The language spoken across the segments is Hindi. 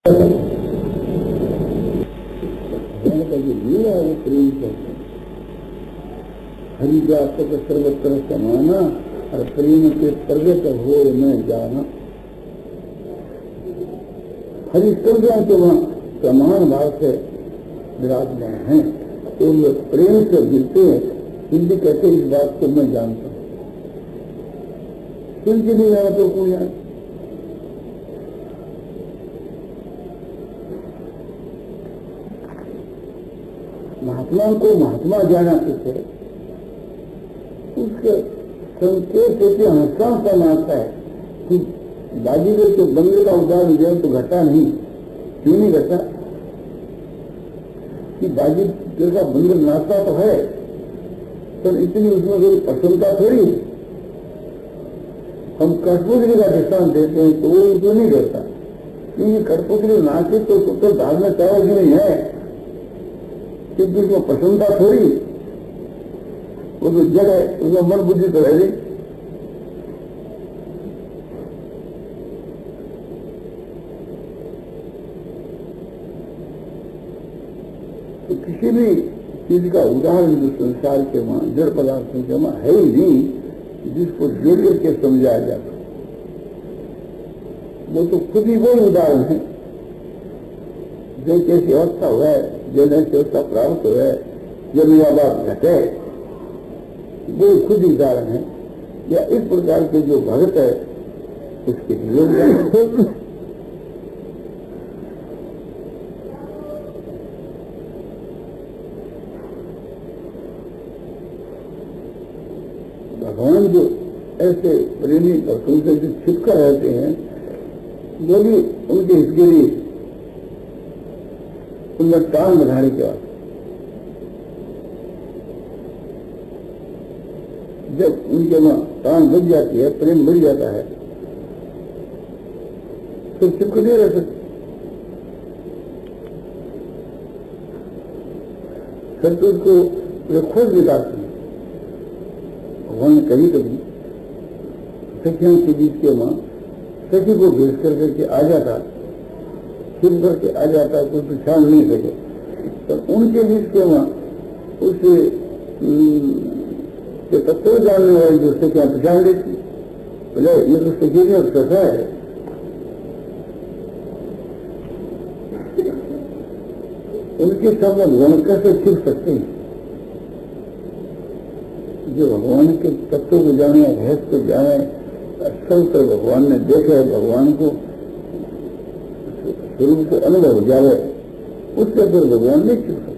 का जो लीला है वो प्रेम करते हैं। हरिदास का सर्वत्र समाना और प्रेम के प्रगट हो में जाना। हरिश्चंद्र तो वहाँ समान भाव से विराजमान है, तो प्रेम से गिरते हैं। हिंदी कहते इस बात को मैं जानता हूँ, सुन के नहीं आया तो कोई आए। महात्मा को महात्मा जाना किसे, उसके संकेत से हंसा आता है कि बाजीगर तो बंगले का उदार विजय तो घटा नहीं। क्यों नहीं घटा? कि बाजीगर का बंगल नाचता तो है, पर इतनी उसमें कोई प्रसन्नता थोड़ी। हम कठपुतली का दृष्टांत देते हैं तो वो उसको नहीं करता, क्योंकि कठपुतली नाचे तो धार में चाहे भी नहीं है, क्योंकि उसको प्रसन्नता थोड़ी। वो तो जड़ है, उसका मन बुद्धि तो है। तो किसी भी चीज का उदाहरण जो संसार के वहां जड़ पदार्थों के वहां है ही नहीं, जिसको जोड़ के समझाया जाता, वो तो खुद ही वही उदाहरण है। जो कैसी अवस्था हुआ है, जो ऐसी अवस्था प्राप्त हुआ है, जब यह बात घटे, वो खुद ही उदाहरण है। या इस प्रकार के जो भगत है उसके लिए भगवान जो ऐसे प्रेमी भक्तों से जो छिपका रहते हैं, वो भी उनके हिस्से लिए उनमें टांग बढ़ाने के बाद जब उनके वहां टांग बढ़ जाती है, प्रेम बढ़ जाता है, तो चिपके नहीं रह सकते। फिर उसको खोज निकालते हैं। भगवान कभी कभी सखियों के बीच के वहां सखी को भेज करके आ जाता, छिप करके आ जाता, कोई पहचान नहीं सके, तो उनके बीच के वहां उसे तत्व जानने वाली जो सखियां पहचान लेती, बोले ये तो सखी ने सखा है। उनके सामने भगवान कैसे छिप सकते हैं? जो भगवान के तत्व को जाने, रहस्य को जाने, सर्वत्र भगवान ने देखे, भगवान को स्वरूप से अनुभव हो जाए, उससे फिर भगवान नहीं छू सकते।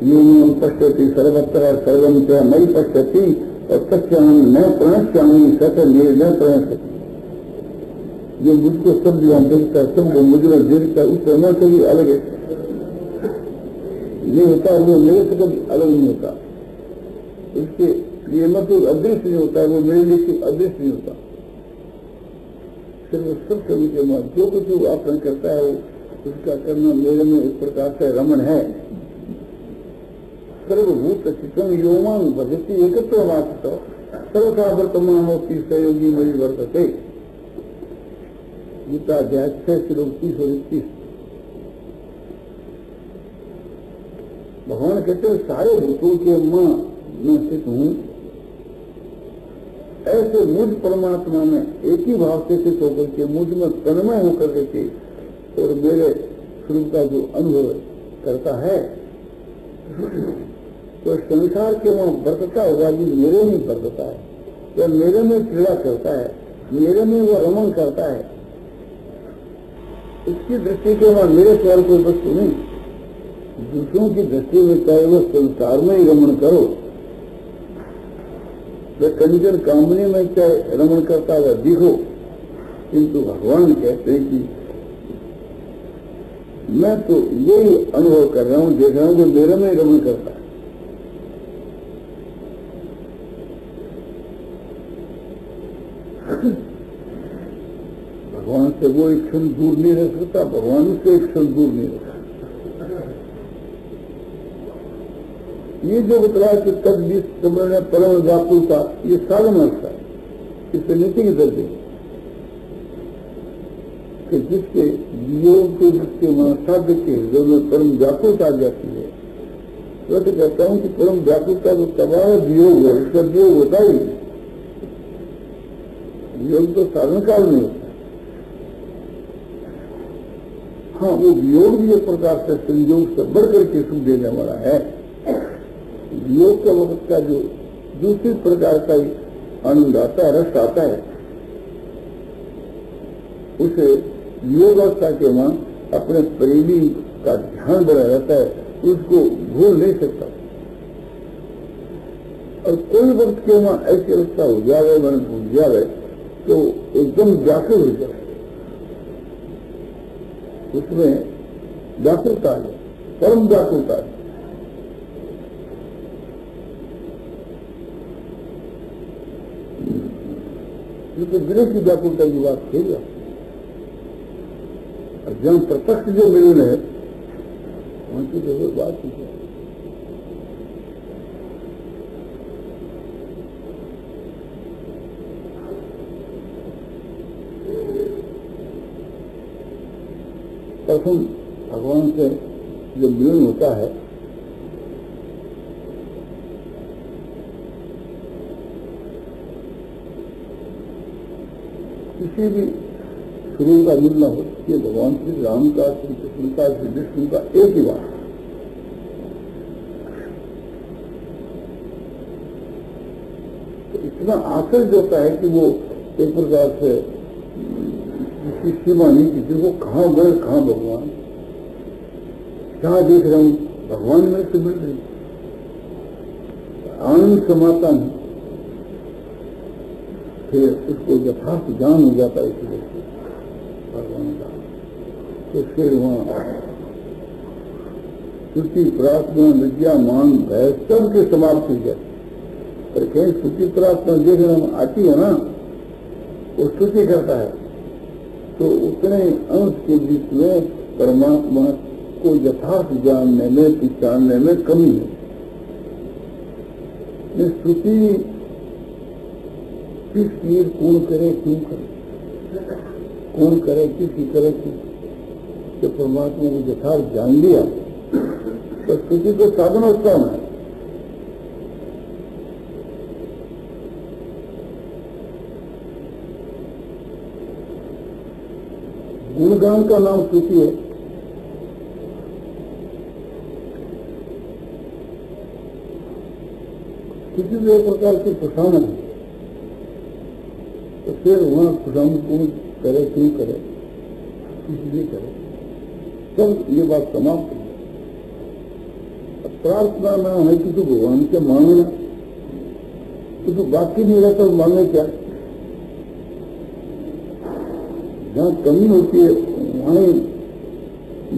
यूं पश्यति सर्वत्र सर्वम च मयि पश्यति और तस्याम न प्रणश्यामि सत न प्रणश्यति। जो मुझको सब जगह देखता है, सबको मुझे देखता है, उससे मैं कभी अलग नहीं होता, वो मेरे से कभी अलग नहीं होता। उसके लिए मतलब अदृश्य नहीं होता है, वो मेरे लिए अदृश्य नहीं होता। फिर वो सब कभी के बाद जो कुछ वो आपन करता है, उसका करना मेरे में एक प्रकार से रमण है। सर्वभूत चित्तम योमान भजती एकत्र मात्र सर्वथा वर्तमान होती सहयोगी मरी वर्तते। गीता अध्याय 6 श्लोक 30 और 31। भगवान कहते हैं सारे भूतों के मां मैं स्थित हूं, ऐसे मुझ परमात्मा में एक ही भाव से स्थित होकर के मुझ में तन्मय होकर के और मेरे स्वरूप का जो अनुभव करता है, तो संसार के वहां बरतता होगा कि मेरे में बरतता है, या मेरे में क्रीड़ा करता है, मेरे में वो रमन करता है। इसकी दृष्टि के वहां मेरे स्वर कोई वस्तु नहीं। दूसरों की दृष्टि में चाहे वो संसार में ही रमण करो, वे कंजन कामनी में चाहे रमण करता हुआ दिखो, किंतु भगवान कहते हैं कि मैं तो यही अनुभव कर रहा हूं, देख रहा हूं कि मेरे में रमण करता है। भगवान से वो एक क्षण दूर नहीं रह सकता, भगवान उससे एक क्षण दूर नहीं रह सकता। ये जो बतलाया कि तद बीस परम व्याकुलता, ये साधन अवस्था है, इससे नीति की दर्जे। कि जिसके वियोग को जिसके साध्य के हृदय में परम व्याकुलता आ जाती है, तो कहता हूँ कि परम व्याकुलता तो तबाह वियोग है, उसका वियोग होता ही। वियोग तो साधन काल में होता है। हाँ, वो वियोग भी एक प्रकार से संयोग से बढ़ करके सुख देने वाला है। वियोग का वक्त का जो दूसरी प्रकार का आनंद आता है, रस आता है, उसे वियोगावस्था के वहां अपने प्रेमी का ध्यान बना रहता है, उसको भूल नहीं सकता। और कोई वक्त के वहां ऐसी अवस्था हो जाए, मन भूल जाए तो एकदम व्याकुल हो जाए, उसमें व्याकुलता है, परम व्याकुलता है। ये तो विरह की व्याकुलता की बात थी। जहाँ प्रत्यक्ष जो मिलन है वहां की तो बात है। प्रथम भगवान से जो मिलन होता है, किसी भी शुरू का मिलना हो, कि भगवान श्री राम का, श्री कृष्ण का, श्री विष्णु का एक ही बात। तो इतना आकर्ष होता है कि वो एक प्रकार से किसी सीमा नहीं, किसी को कहाँ गए कहाँ भगवान, क्या देख रहा हूँ, भगवान मेरे से मिल रही, आनंद समाता नहीं, फिर उसको यथार्थ ज्ञान हो जाता है इसलिए भगवान का। तो फिर वहां स्तुति प्रार्थना विद्या मान भय सब के समाप्त हो जाए। पर कहीं स्तुति प्रार्थना देखने में आती है ना, वो स्तुति करता है, तो उतने अंश के बीच में परमात्मा को यथार्थ जानने में, पहचानने में कमी है। स्तुति किस चीज कौन करे, क्यों करे, कौन करे, किसी करे, तो परमात्मा ने यथार्थ जान लिया तो स्तुति को साधन उत्तम है। गुणगान का नाम स्तुति है। किसी भी एक प्रकार की प्रसारण है, तो फिर वहां प्रसारण कौन करे, क्यों करे, इसलिए करे, सब ये बात समाप्त है। प्रार्थना ना है कि तू भगवान से मांगना, तो तू बाकी नहीं रहता, मांगे क्या। जहाँ कमी होती है वहां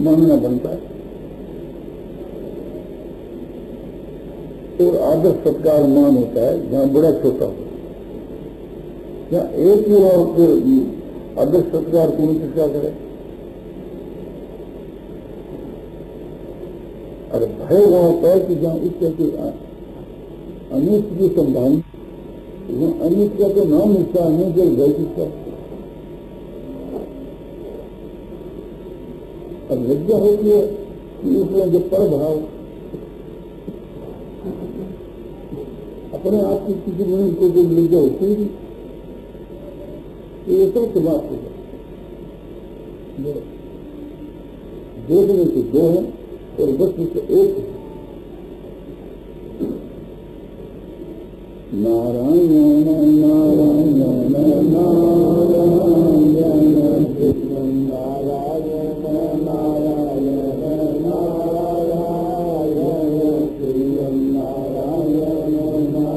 मांगना बनता है। और आदर सत्कार मान होता है जहाँ बड़ा छोटा होता है। जहाँ एक ही और आदर सत्कार कौन किसका करे। अरे भय वहां होता है कि जहाँ इस तरह की अनिष्ट की संभावना, वहां अनिष्ट का तो नाम हिस्सा नहीं, जब भय किसका। और लज्जा होती है कि उसमें जो पर भाव अपने आप की किसी मनुष्य को जो लज्जा होती है, ये सब समाप्त हो जाए। देखने से दो है और वस्तु से एक है। नारायण नारायण नारायण कृष्ण नारायण नारायण नारायण कृष्ण नारायण नारायण नारायण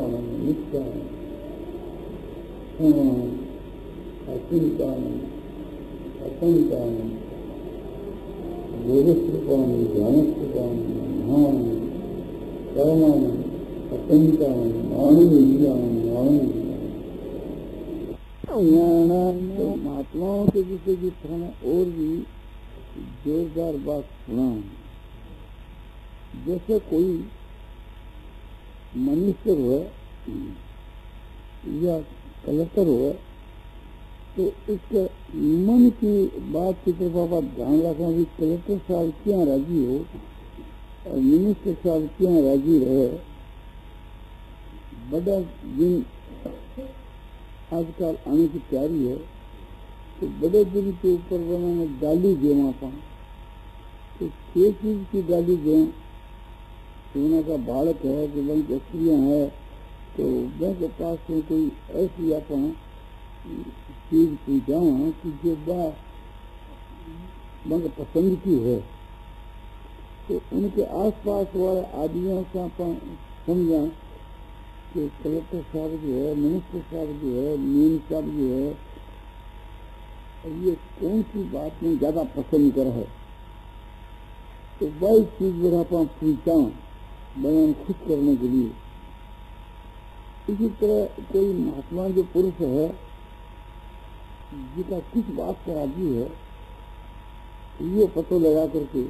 निर्वाणम नित्याम क्षमाम अचिंतानम असंतानम योगस्कृपाम ध्यानस्कृपाम महान परमानम असंतानम आनंद महात्माओं के विषय की थोड़ा और भी जोरदार बात सुना। जैसे कोई मनुष्य हो या कलेक्टर हो तो इसके मन की बात की तरफ आप ध्यान रखना कि कलेक्टर साहब क्या राजी हो और मिनिस्टर साहब क्या राजी रहे। बड़ा दिन आजकल आने की तैयारी है तो बड़े दिन के ऊपर बनाने डाली दे वहाँ पर तो छह चीज की डाली दें। सोना का बालक है कि बैंक स्त्रियाँ है तो बैंक के पास में कोई ऐसी अपन चीज पूछावा कि जो बैंक पसंद की है तो उनके आसपास वाले आदमियों से अपन समझा कि कलेक्टर साहब जो है, मिनिस्टर साहब जो है, मीन साहब जो है, ये कौन सी बात में ज्यादा पसंद कर है तो वही चीज मेरा अपन पूछा बयान खुश करने के लिए। इसी तरह कोई महात्मा जो पुरुष है जिसका किस बात का राजी है ये पता लगा करके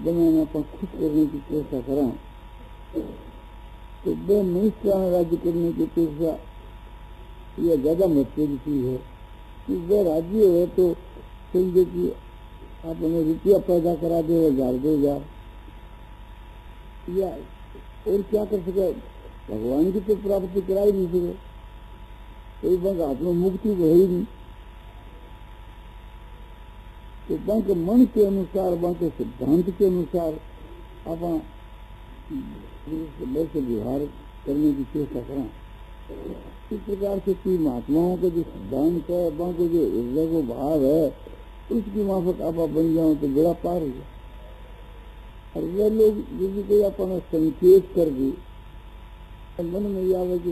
बयान अपन खुश करने की चेष्टा करें तो वह मनुष्य राज्य करने की अपेक्षा यह ज्यादा महत्वपूर्ण चीज है कि वह राज्य है तो समझे कि आपने रुपया पैदा करा दे 1000-2000 या और क्या कर सके भगवान की तो प्राप्ति करा ही नहीं सके कोई बैंक हाथ में मुक्ति तो है ही नहीं। तो बैंक मन के अनुसार बैंक के सिद्धांत के अनुसार आप वैसे व्यवहार करने की चेष्टा करें। इस प्रकार से कोई महात्माओं का जो सिद्धांत है वहाँ को जो हृदय को भाव है उसकी माफक आप बन जाओ तो बेड़ा पार हो जाए। और वह लोग यदि कोई अपना संकेत कर दी मन में यह आवे कि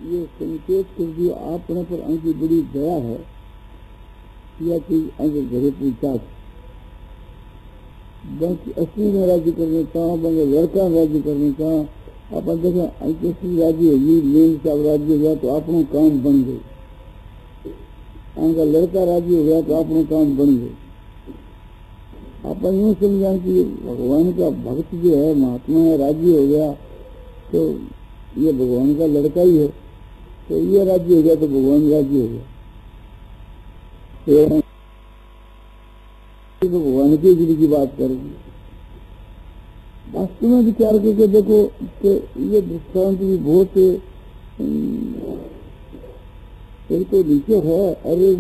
ये संकेत कर दिया आपने पर उनकी बड़ी दया है या चीज उनके घरे पूछा बैंक असली में राज्य करने का बैंक लड़का राज्य करने का आप देखें असली राज्य होगी मेन साहब राज्य हो गया तो अपना काम बन गए, उनका लड़का राज्य हो गया तो अपना काम बन गए। आप यूँ समझा कि भगवान का भक्त जो है महात्मा है राज्य हो गया तो ये भगवान का लड़का ही है तो ये राज्य हो गया तो भगवान राज्य हो गया। तो भगवान के गिरी की बात करेंगे वास्तव में विचार करके देखो तो ये दृष्टांत भी बहुत एक तो नीचे है और एक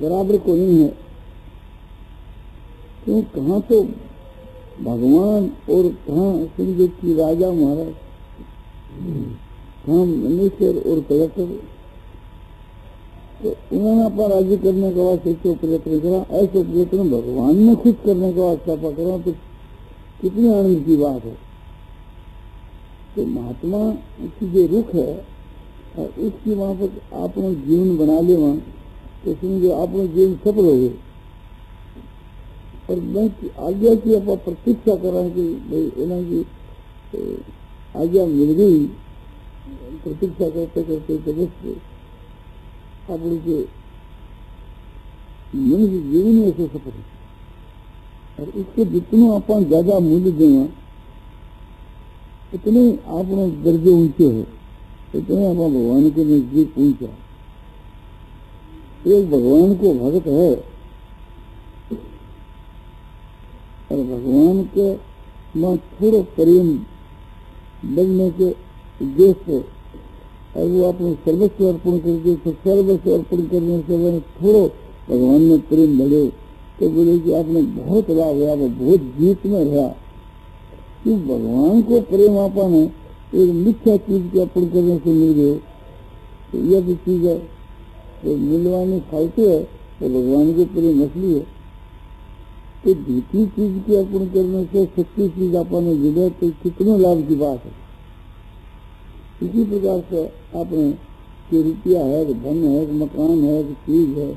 बराबर को नहीं है। क्यों कहाँ तो भगवान और कहाँ समझो कि राजा महाराज, कहाँ मिनिस्टर और कलेक्टर। तो उन्होंने अपना राज्य करने के बाद ऐसे प्रयत्न करा, ऐसे प्रयत्न भगवान ने खुश करने का वास्ता पकड़ा तो कितनी आनंद की बात है। तो महात्मा की जो रुख है और उसकी वहां पर आपने जीवन बना ले वहां तो समझो आपने जीवन सफल हो गए। और मैं आज्ञा की आप प्रतीक्षा करा कि भाई इन्हों की आज्ञा मिल गई, प्रतीक्षा करते करते तो बस अपने के मनुष्य जीवन में ऐसे सफल है। और इसके जितने आप ज्यादा मूल्य देंगे उतने आपने दर्जे ऊंचे हो, उतने आप भगवान के नजदीक पहुंचा। एक भगवान को भक्त है और भगवान के मां थोड़ा प्रेम बनने के उद्देश्य और वो अपने सर्वस्व अर्पण करके सर्वस्व अर्पण करने से मैंने थोड़ा भगवान में प्रेम बढ़े तो बोले कि आपने बहुत लाभ हुआ, वो बहुत जीत में रहा। कि भगवान को प्रेम आपा ने एक मिथ्या चीज के अर्पण करने से मिल गए तो यह भी चीज है तो मूल्यवान फालतू है तो भगवान को प्रेम असली है। तो दूसरी चीज के अर्पण करने से सच्ची चीज आपा ने मिले तो कितने लाभ की बात है। इसी प्रकार से आपने कि रुपया है, कि धन है, कि मकान है, कि चीज है,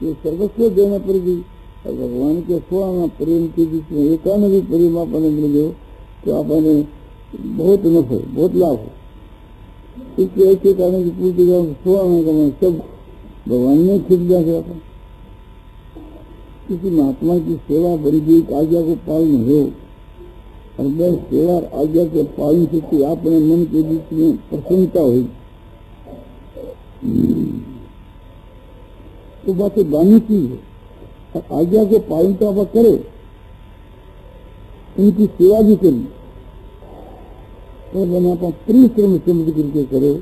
ये सर्वस्व देने पर भी भगवान के स्वामी प्रेम के बीच में एकान भी प्रेम आपने मिल गयो तो आपने बहुत नफ हो, बहुत लाभ हो। इसलिए ऐसे कारण की पूर्ति का स्वामी का मन सब भगवान ने खिंच जाए। किसी महात्मा की सेवा बड़ी गई, आज्ञा को पालन हो और वह सेवा आज्ञा के पालन से आपने मन के बीच में प्रसन्नता हुई तो बातें बानी चीज है। और आज्ञा के पालन तो आप करे, उनकी सेवा भी करी, तो मैंने आप परिश्रम समझ करके करे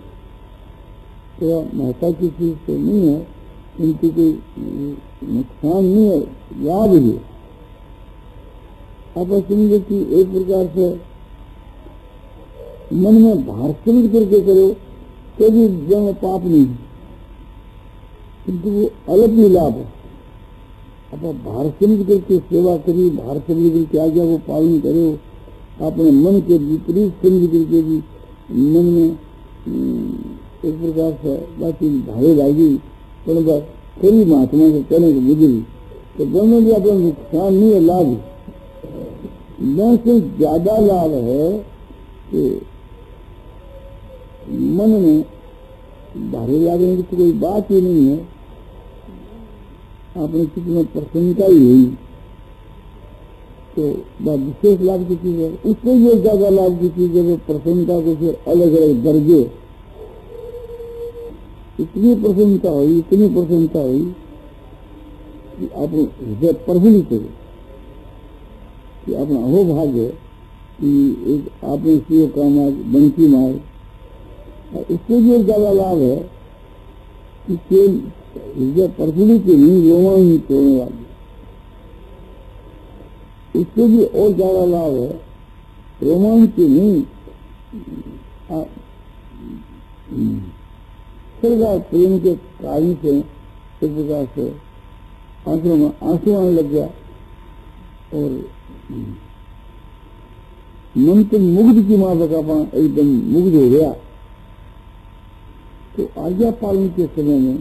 तो महत्ता की चीज तो नहीं है, उनकी कोई नुकसान नहीं है, लाभ ही है। आप समझो कि एक प्रकार से मन में भार समझ करके करो तो भी जन्म पाप नहीं है, किंतु वो अलग ही लाभ है। आप भार समझ करके सेवा करी, भार समझ करके आज्ञा को पालन करो, आपने मन के विपरीत समझ करके भी मन में एक प्रकार से बात भारे लागी पर कई महात्मा से कहने को बुझी तो दोनों भी अपना नुकसान नहीं है, लाभ है। न से ज्यादा लाभ है कि मन में भारे लागने की तो कोई बात ही नहीं है, आपने कितना प्रसन्नता ही हुई तो वह विशेष लाभ की चीज है। उससे जो ज्यादा लाभ की चीज है वो प्रसन्नता को फिर अलग अलग दर्जे, इतनी प्रसन्नता हुई, इतनी प्रसन्नता हुई कि अपने हृदय प्रफुल्लित हो कि अपना अहोभाग्य कि एक आपने सीओ काम आज बंसी मार। और इससे भी एक ज्यादा लाभ है कि केवल हृदय प्रफुल्लित नहीं, रोमांचित होने वाली, इससे भी और ज्यादा लाभ है, रोमांचित नहीं, सरकार प्रेम के कारण से एक प्रकार से आंखों में आंसू आने लग गया और मन तो मुग्ध की मां बकापा एकदम मुग्ध हो गया। तो आज्ञा पालन के समय में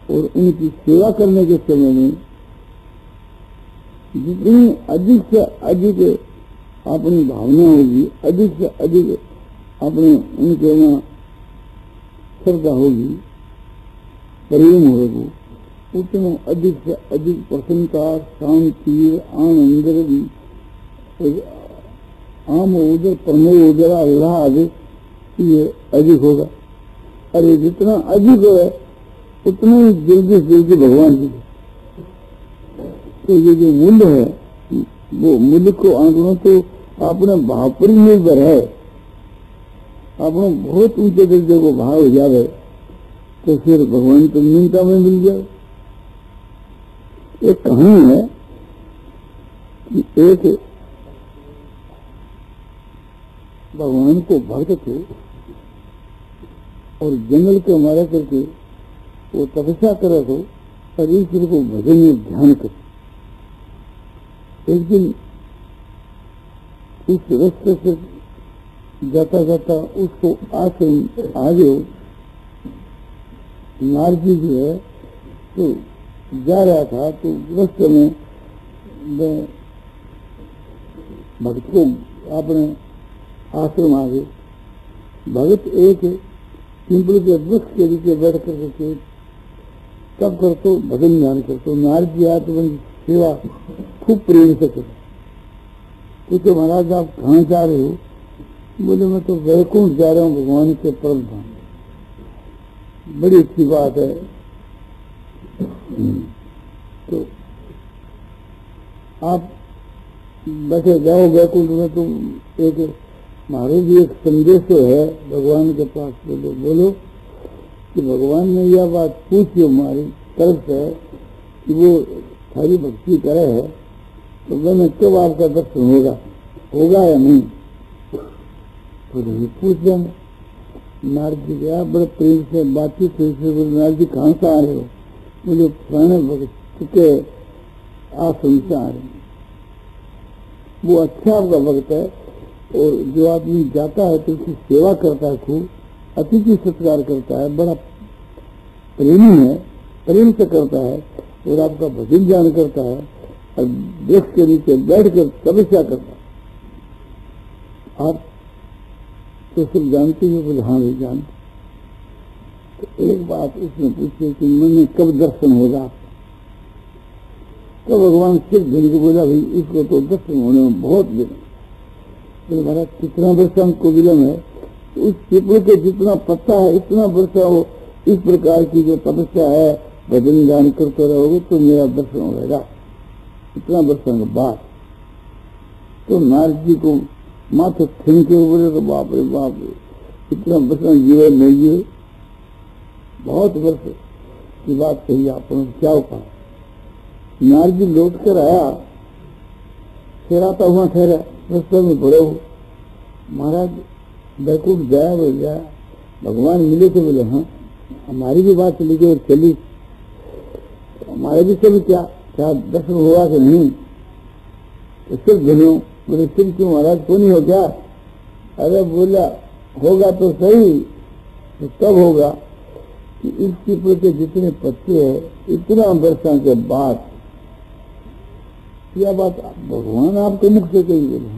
और उनकी सेवा करने के समय में जितनी अधिक से अधिक अपनी भावना होगी, अधिक से अधिक अपने उनके यहाँ श्रद्धा होगी, प्रेम होगा, उतना अधिक से अधिक प्रसन्नता, शांति, आनंद, आम उदर प्रमोद उदर आह्लाद ये अधिक होगा। अरे जितना अधिक है उतना ही जल्दी से जल्दी भगवान जी। तो ये जो मूल्य है वो मूल्य को आंकड़ों तो अपने भाव पर निर्भर है। अपने बहुत ऊंचे दर्जे को भाव हो जाए तो फिर भगवान तो न्यूनता में मिल जाए। एक कहानी है कि एक भगवान को भक्त थे और जंगल के मारा करके वो तपस्या करे तो और ईश्वर को भजन में ध्यान कर। एक दिन उस रास्ते से जाता जाता उसको आश्रम आ गए। नारजी जो है तो जा रहा था तो रास्ते में भक्त को अपने आश्रम आ गए। भगत एक पिंपल के वृक्ष के नीचे बैठ करके तब करतो भजन ध्यान करतो। नारजी आया तो सेवा खूब प्रेम से करो। पूछो महाराज आप कहाँ जा रहे हो? बोले मैं तो वैकुंठ जा रहा हूँ, भगवान के परम धाम। बड़ी अच्छी बात है। तो आप बैठे जाओ वैकुंठ में। तो एक हमारे भी एक संदेश है भगवान के पास। बोलो बोलो कि भगवान ने यह बात पूछी हमारी तरफ से कि वो सारी भक्ति करे है तो मैंने कब आपका दर्शन होगा या नहीं? तो पूछ देंगे। नारद जी गया, बड़े प्रेम से बातचीत हुई। बोले नारद जी कहाँ से आ रहे हो? बोले पुराने भक्त के आश्रम से आ रहे हैं। वो अच्छा आपका भक्त है और जो आदमी जाता है तो उसकी सेवा करता है, खूब अतिथि सत्कार करता है, बड़ा प्रेमी है, प्रेम से करता है और आपका भजन ध्यान करता है और वृक्ष के नीचे बैठकर तपस्या करता है। आप तो सब जानते हो? बोले हाँ भी जानते। तो एक बात उसने पूछी कि मैंने कब दर्शन होगा? तो भगवान सिर्फ दिन को बोला, भाई इसको तो दर्शन होने में बहुत दिन। तो महाराज कितना वर्षा को विलम्ब है? तो उस पीपल के जितना पत्ता है इतना वर्षा हो, इस प्रकार की जो तपस्या है, भजन ध्यान करते रहोगे तो मेरा दर्शन होगा। इतना वर्षा के बाद तो नारद जी को माथे थिनके बोले, तो बाप रे बाप रे, इतना वर्षा जीवे नहीं जीवे, बहुत वर्ष की बात कही आपने, क्या उपाय? नारद जी लौट कर आया, फिर आता हुआ ठहरा, रास्ते में बड़े हो महाराज बैकुंठ गया, बोल गया भगवान मिले थे? बोले हाँ, हमारी भी बात चली गई और चली, हमारे विषय में क्या क्या दर्शन हुआ कि नहीं? तो सिर्फ धनो। बोले सिर्फ क्यों महाराज, को नहीं हो क्या? अरे बोला होगा तो सही, तो तब होगा कि इस पीपल के जितने पत्ते हैं इतना वर्षा के बाद, यह बात भगवान आपके मुख से कही बोले,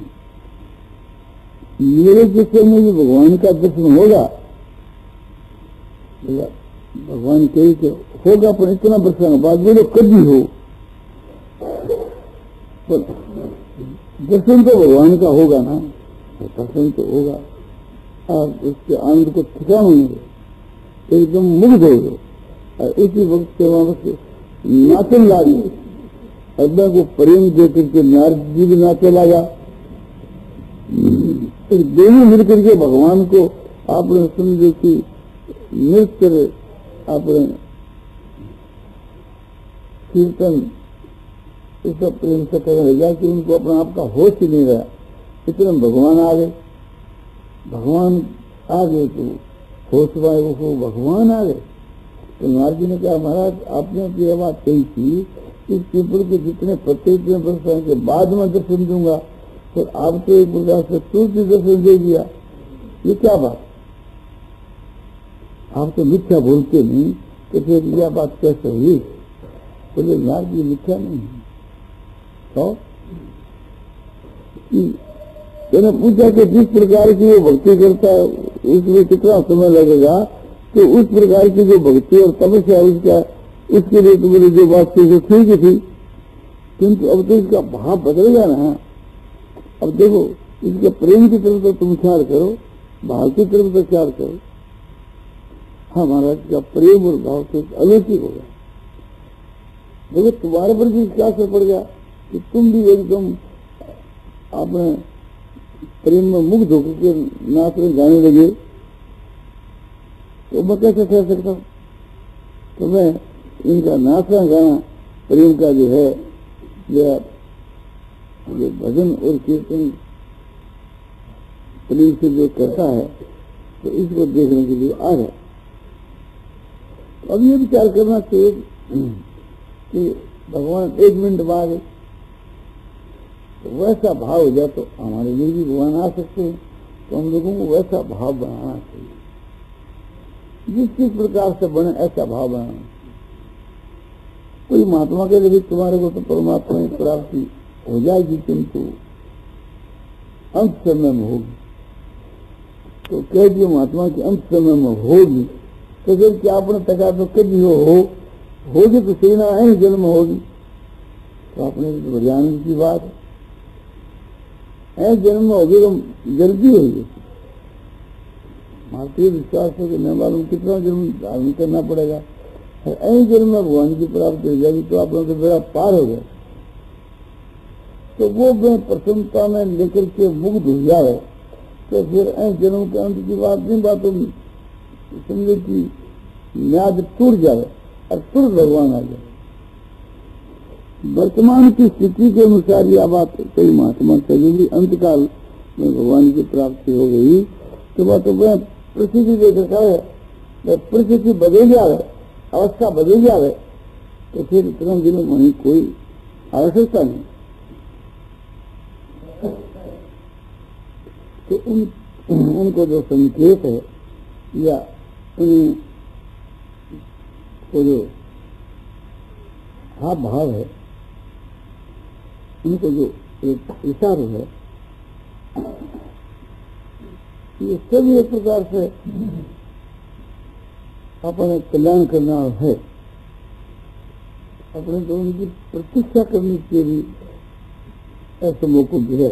मेरे विषय में भी भगवान का दर्शन होगा? बोला भगवान कही कि होगा, पर इतना वर्षा के बाद। बोले कभी हो, दर्शन तो भगवान का होगा ना, दर्शन तो होगा। आप उसके आनंद को ठिकाना नहीं, एकदम मुग्ध हो गए और उसी वक्त से वहां से नाचन लागे। अल्लाह को प्रेम दे करके नारद जी भी नाचे लगा। दोनों मिलकर के भगवान को आपने समझे कि नृत्य, आपने कीर्तन, इसका प्रेम से करने लगा कि उनको अपना आपका होश ही नहीं रहा। इतने भगवान आ गए, भगवान आ गए तो होश पाए वो भगवान आ गए। तो नारद जी ने कहा महाराज आपने ये बात कही थी, इस पीपल के जितने पत्ते इतने वर्षों के बाद में दर्शन दूंगा, तो आप तो एक प्रकार से तुरंत दर्शन दे दिया, ये क्या बात? आप तो मिथ्या बोलते नहीं, तो फिर यह बात कैसे हुई? बोले नारद जी मिथ्या नहीं। तो मैंने पूछा कि जिस प्रकार की वो भक्ति करता है उसमें कितना समय लगेगा? तो उस प्रकार की जो भक्ति और तपस्या उसका, उसके लिए तो मेरी जो बात थी वो ठीक ही थी, किंतु अब तो इसका भाव बदलेगा ना। अब देखो, इसके प्रेम की तरफ तो तुम ख्याल करो, भाव की तरफ तो ख्याल करो। हाँ महाराज का प्रेम और भाव से अलौकिक होगा। देखो तुम्हारे पर भी क्या असर पड़ गया कि तुम भी एकदम आपने प्रेम में मुग्ध होकर के नाचने गाने लगे। तो मैं कैसे कह सकता हूँ? तो मैं इनका नाचना गाना प्रेम का जो है, या जो भजन और कीर्तन प्रेम से जो करता है, तो इसको देखने के लिए आ गया। तो अब ये विचार करना चाहिए कि भगवान एक मिनट बाद तो वैसा भाव हो जाए तो हमारे लिए भी भगवान आ सकते हैं। तो हम लोगों को वैसा भाव बनाना चाहिए, जिस प्रकार से बने ऐसा भाव बनाना चाहिए। कोई महात्मा के लिए तुम्हारे को तो परमात्मा की प्राप्ति हो जाएगी, किंतु अंत समय में होगी। तो कह दिए महात्मा की अंत समय में होगी, तो जब क्या आपने तका तो कभी होगी तो सेना है जन्म होगी। तो आपने तो बड़ी आनंद की बात है, जन्म में होगी तो जल्दी होगी। भारतीय विश्वास है कि न मालूम कितना जन्म धारण करना पड़ेगा, ऐसे जन्म में भगवान की प्राप्ति हो जाएगी तो आप लोगों का बेड़ा पार हो गया। तो वो मैं प्रसन्नता में लेकर के मुग्ध हो जाए, तो फिर ऐसे जन्म के अंत की बात नहीं, बात समझे कि म्याद टूट जाए और तुरंत भगवान आ जाए। वर्तमान की स्थिति के अनुसार यह बात कई महात्मा चलेगी, अंतकाल में भगवान की प्राप्ति हो गई तो बात तो मैं परिस्थिति देख रखा है, परिस्थिति बदल जाए, अवस्था बदल जाए, तो फिर इतना दिनों में कोई आवश्यकता नहीं। तो उनको जो संकेत है या उनको जो हाव भाव है, उनको जो एक इशारा है, ये सभी एक प्रकार से अपने कल्याण करना है। अपने तो उनकी प्रतीक्षा करने के लिए ऐसे मौकों की है।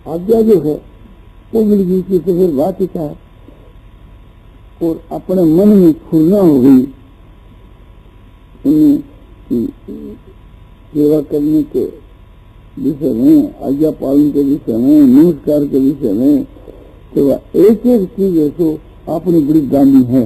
आज्ञा जो है वो मिल गई थी तो फिर बात ही क्या है। और अपने मन में स्फूर्णा हो गई उन्हें सेवा करने के विषय में, आज्ञा पालन के विषय में, नमस्कार के विषय में, तो एक एक चीज है तो अपनी बड़ी दानी है।